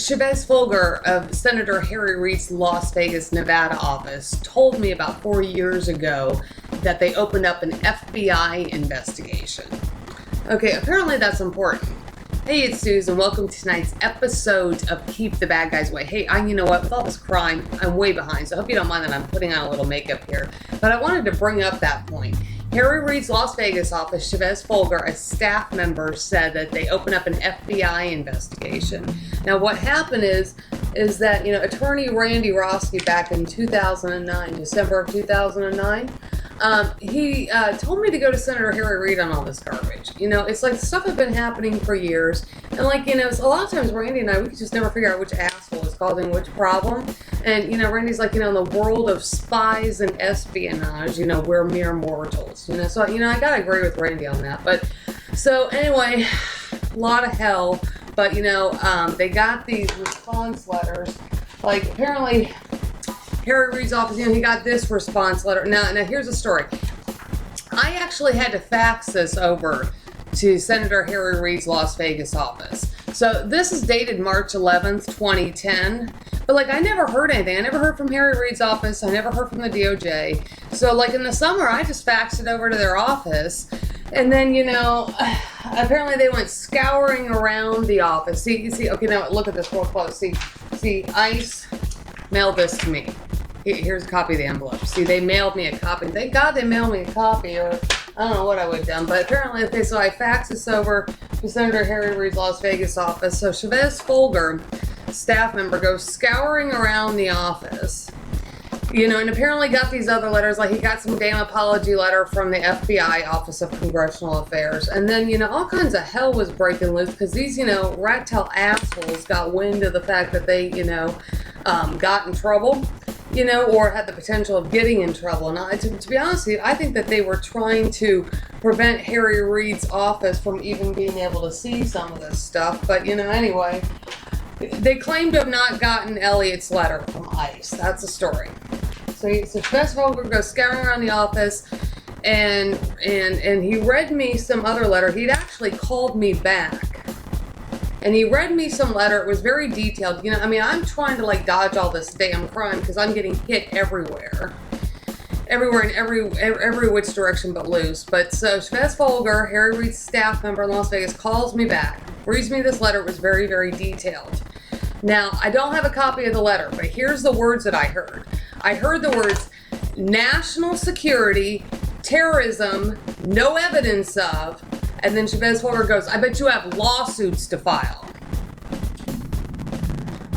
Chavez Folger of Senator Harry Reid's Las Vegas, Nevada office told me about 4 years ago that they opened up an FBI investigation. Okay, apparently that's important. Hey, it's Susan. Welcome to tonight's episode of Keep the Bad Guys Away. Hey, you know what? With all this crime, I'm way behind, so I hope you don't mind that I'm putting on a little makeup here. But I wanted to bring up that point. Harry Reid's Las Vegas office, Chavez Folger, a staff member, said that they opened up an FBI investigation. Now, what happened is that, attorney Randy Roski back in 2009, December of 2009, he told me to go to Senator Harry Reid on all this garbage. It's like stuff had been happening for years. And a lot of times Randy and I, we could just never figure out which asshole is causing which problem. And, Randy's like, in the world of spies and espionage, we're mere mortals. So, I gotta agree with Randy on that. But, so anyway, a lot of hell. But, they got these response letters. Like, apparently, Harry Reid's office, he got this response letter. Now, here's the story. I actually had to fax this over to Senator Harry Reid's Las Vegas office. So this is dated March 11th, 2010. But, I never heard anything. I never heard from Harry Reid's office. I never heard from the DOJ. So, in the summer, I just faxed it over to their office. And then, apparently they went scouring around the office. See, okay, now look at this real close. See, ICE mailed this to me. Here's a copy of the envelope. See, they mailed me a copy. Thank God they mailed me a copy, or I don't know what I would have done. But apparently, okay, so I faxed this over to Senator Harry Reid's Las Vegas office. So Chavez Folger, staff member, goes scouring around the office, and apparently got these other letters. Like, he got some damn apology letter from the FBI Office of Congressional Affairs. And then, all kinds of hell was breaking loose because these, rat tail assholes got wind of the fact that they, got in trouble, or had the potential of getting in trouble. And to be honest with you, I think that they were trying to prevent Harry Reid's office from even being able to see some of this stuff. But, anyway, they claim to have not gotten Elliot's letter from ICE. That's the story. So Chavez Folger goes scouring around the office, and he read me some other letter. He'd actually called me back, and he read me some letter. It was very detailed. I'm trying to dodge all this damn crime because I'm getting hit everywhere in every which direction but loose. But so Chavez Folger, Harry Reid's staff member in Las Vegas, calls me back, reads me this letter. It was very, very detailed. Now, I don't have a copy of the letter, but here's the words that I heard. I heard the words, national security, terrorism, no evidence of, and then Chavez Folger goes, I bet you have lawsuits to file.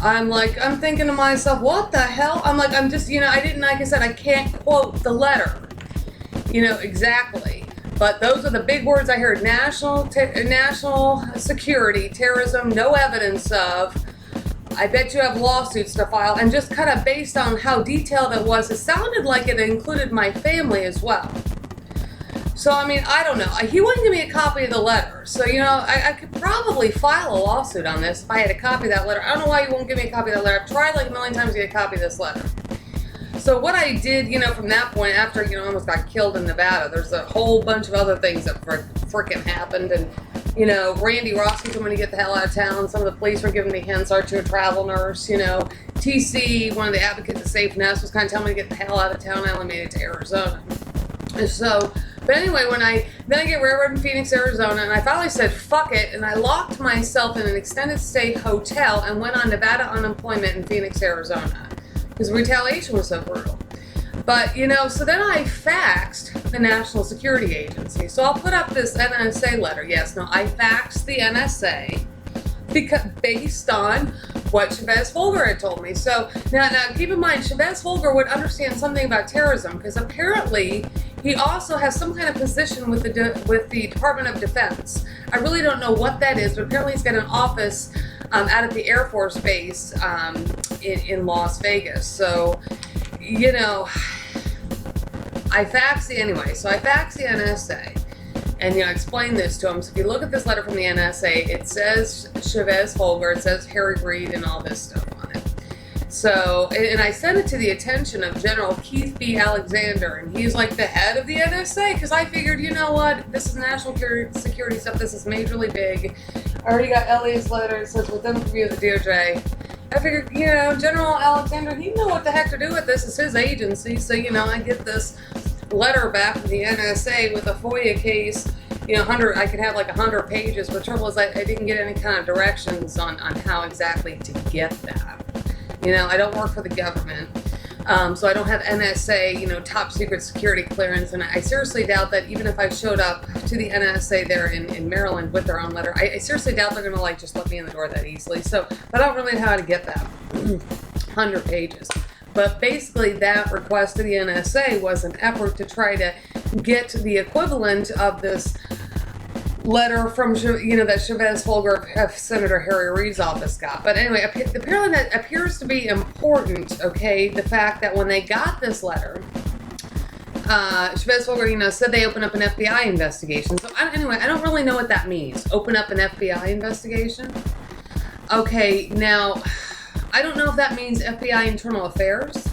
I'm thinking to myself, what the hell? I'm just, like I said, I can't quote the letter, exactly. But those are the big words I heard. National security, terrorism, no evidence of. I bet you have lawsuits to file. And just kind of based on how detailed it was, it sounded like it included my family as well. So, I don't know. He wouldn't give me a copy of the letter. So, I could probably file a lawsuit on this if I had a copy of that letter. I don't know why you won't give me a copy of that letter. I've tried a million times to get a copy of this letter. So what I did, from that point, after, I almost got killed in Nevada, there's a whole bunch of other things that frickin' happened. And, Randy Roski told me to get the hell out of town. Some of the police were giving me hints, are to a travel nurse, TC, one of the advocates of Safe Nest, was kind of telling me to get the hell out of town. I only made it to Arizona. And so, but anyway, then I get railroaded in Phoenix, Arizona, and I finally said, fuck it, and I locked myself in an extended stay hotel and went on Nevada unemployment in Phoenix, Arizona. Because retaliation was so brutal. But, so then I faxed the National Security Agency. So I'll put up this NSA letter. Yes, no, I faxed the NSA based on what Chavez Folger had told me. So now keep in mind, Chavez Folger would understand something about terrorism because apparently he also has some kind of position with the Department of Defense. I really don't know what that is, but apparently he's got an office out at the Air Force Base in Las Vegas. So, I faxed the NSA. And, explain this to him. So if you look at this letter from the NSA, it says Chavez Folger, it says Harry Reid, and all this stuff on it. So, and I sent it to the attention of General Keith B. Alexander, and he's like the head of the NSA, because I figured, you know what, this is national security stuff, this is majorly big. I already got Elliott's letter, it says within review of the DOJ. I figured, you know, General Alexander, he knew what the heck to do with this, it's his agency, so, you know, I get this letter back from the NSA with a FOIA case, you know, I could have like 100 pages, but the trouble is I didn't get any kind of directions on how exactly to get that. You know, I don't work for the government, so I don't have NSA, you know, top secret security clearance, and I seriously doubt that even if I showed up to the NSA there in Maryland with their own letter, I seriously doubt they're going to, like, just let me in the door that easily. So, but I don't really know how to get that 100 pages. But basically that request to the NSA was an effort to try to get the equivalent of this letter from, you know, that Chavez Folger of Senator Harry Reid's office got. But anyway, apparently that appears to be important, okay, the fact that when they got this letter, Chavez Folger, you know, said they opened up an FBI investigation. So anyway, I don't really know what that means. Open up an FBI investigation? Okay, now, I don't know if that means FBI Internal Affairs.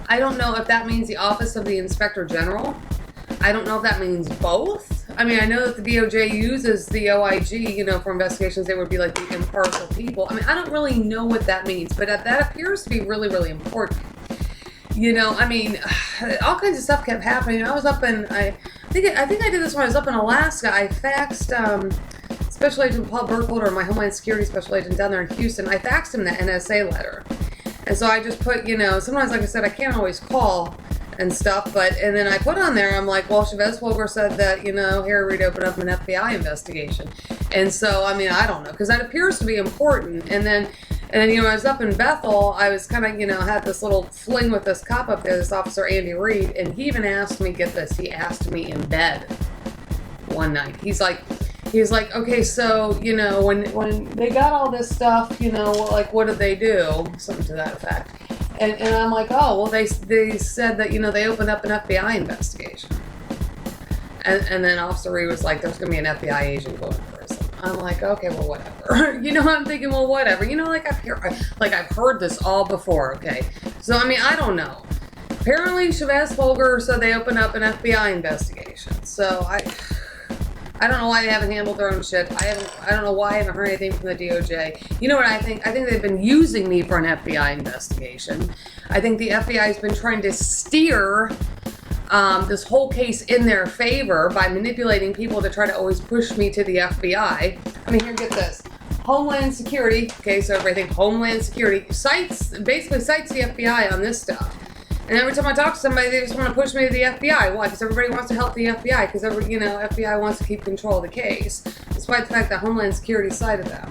I don't know if that means the Office of the Inspector General. I don't know if that means both. I mean, I know that the DOJ uses the OIG, you know, for investigations. They would be like the impartial people. I mean, I don't really know what that means, but that appears to be really, really important. You know, I mean, all kinds of stuff kept happening. I was up in, I think I did this when I was up in Alaska. I faxed Special Agent Paul Burkholder, my Homeland Security Special Agent down there in Houston. I faxed him the NSA letter. And so I just put, you know, sometimes, like I said, I can't always call and stuff, and then I put on there, I'm like, well, Chavez Folger said that, you know, Harry Reid opened up an FBI investigation. And so, I mean, I don't know, because that appears to be important. And then, you know, I was up in Bethel, I was kind of, you know, had this little fling with this cop up there, this officer, Andy Reid, and he even asked me, get this, he asked me in bed one night. He's like, okay, so, you know, when they got all this stuff, you know, like, what did they do? Something to that effect. And I'm like, oh, well, they said that, you know, they opened up an FBI investigation. And then Officer Reid was like, there's going to be an FBI agent going to prison. I'm like, okay, well, whatever. You know, I'm thinking, well, whatever. You know, like I've heard this all before, okay? So, I mean, I don't know. Apparently, Chavez Folger said they opened up an FBI investigation. So, I don't know why they haven't handled their own shit. I don't know why I haven't heard anything from the DOJ. You know what I think? I think they've been using me for an FBI investigation. I think the FBI has been trying to steer this whole case in their favor by manipulating people to try to always push me to the FBI. I mean, here, get this. Homeland Security, okay, so everything, Homeland Security, basically cites the FBI on this stuff. And every time I talk to somebody, they just want to push me to the FBI. Why? Because everybody wants to help the FBI. Because you know, FBI wants to keep control of the case, despite the fact that Homeland Security cited them.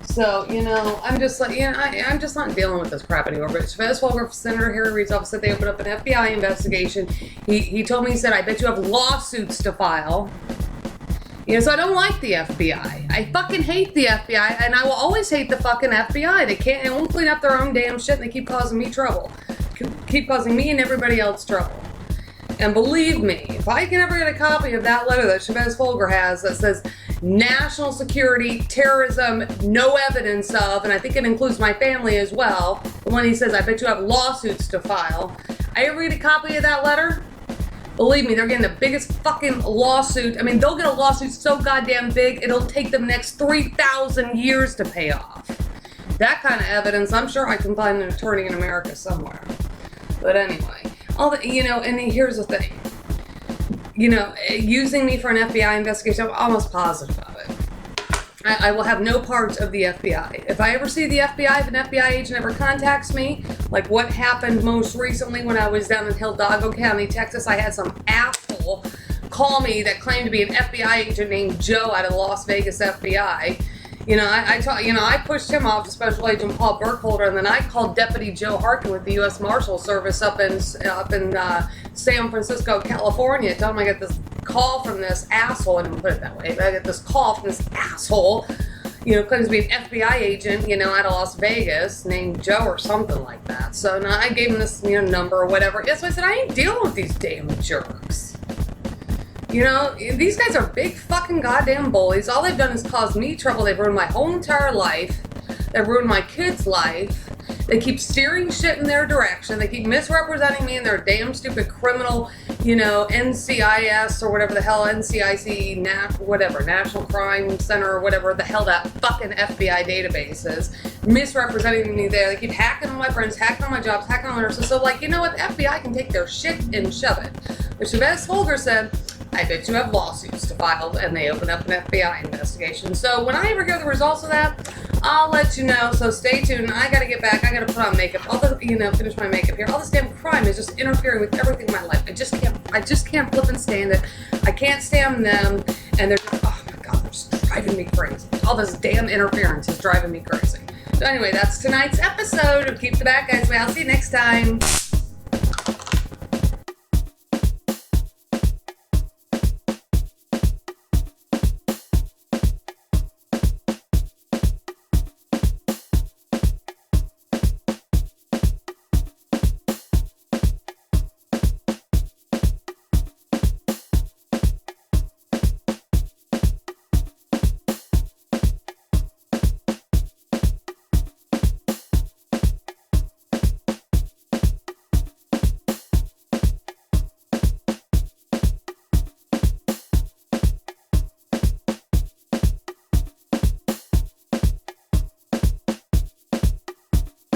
So, you know, I'm just like, you know, I'm just not dealing with this crap anymore. But Chavez Folger, Senator Harry Reid's office said they opened up an FBI investigation. He told me, he said, I bet you have lawsuits to file. You know, so I don't like the FBI. I fucking hate the FBI, and I will always hate the fucking FBI. They won't clean up their own damn shit, and they keep causing me trouble. Keep causing me and everybody else trouble. And believe me, if I can ever get a copy of that letter that Chavez Folger has that says national security, terrorism, no evidence of, and I think it includes my family as well, the one he says, I bet you have lawsuits to file. I ever get a copy of that letter? Believe me, they're getting the biggest fucking lawsuit. I mean, they'll get a lawsuit so goddamn big, it'll take them the next 3,000 years to pay off. That kind of evidence, I'm sure I can find an attorney in America somewhere. But anyway, you know, and here's the thing. You know, using me for an FBI investigation, I'm almost positive of it. I will have no parts of the FBI. If I ever see the FBI, if an FBI agent ever contacts me, like what happened most recently when I was down in Hidalgo County, Texas, I had some asshole call me that claimed to be an FBI agent named Joe out of Las Vegas FBI. You know, I pushed him off to Special Agent Paul Burkholder, and then I called Deputy Joe Harkin with the U.S. Marshal Service up in San Francisco, California. Tell him I got this call from this asshole. I didn't put it that way, but I got this call from this asshole. You know, claims to be an FBI agent, you know, out of Las Vegas, named Joe or something like that. So now I gave him this, you know, number or whatever. Yes, so I said I ain't dealing with these damn jerks. You know, these guys are big fucking goddamn bullies. All they've done is cause me trouble. They've ruined my whole entire life. They've ruined my kid's life. They keep steering shit in their direction. They keep misrepresenting me in their damn stupid criminal, NCIS or whatever the hell, NCIC, whatever, National Crime Center or whatever the hell that fucking FBI database is. Misrepresenting me there. They keep hacking on my friends, hacking on my jobs, hacking on my nurses. So, you know what? The FBI can take their shit and shove it. Which Yvette Holger said, I bet you have lawsuits to file, and they open up an FBI investigation. So when I ever hear the results of that, I'll let you know. So stay tuned. I gotta get back. I gotta put on makeup. Finish my makeup here. All this damn crime is just interfering with everything in my life. I just can't flip and stand it. I can't stand them, and they're just, oh my god, they're just driving me crazy. All this damn interference is driving me crazy. So anyway, that's tonight's episode of Keep the Back, guys. I'll see you next time.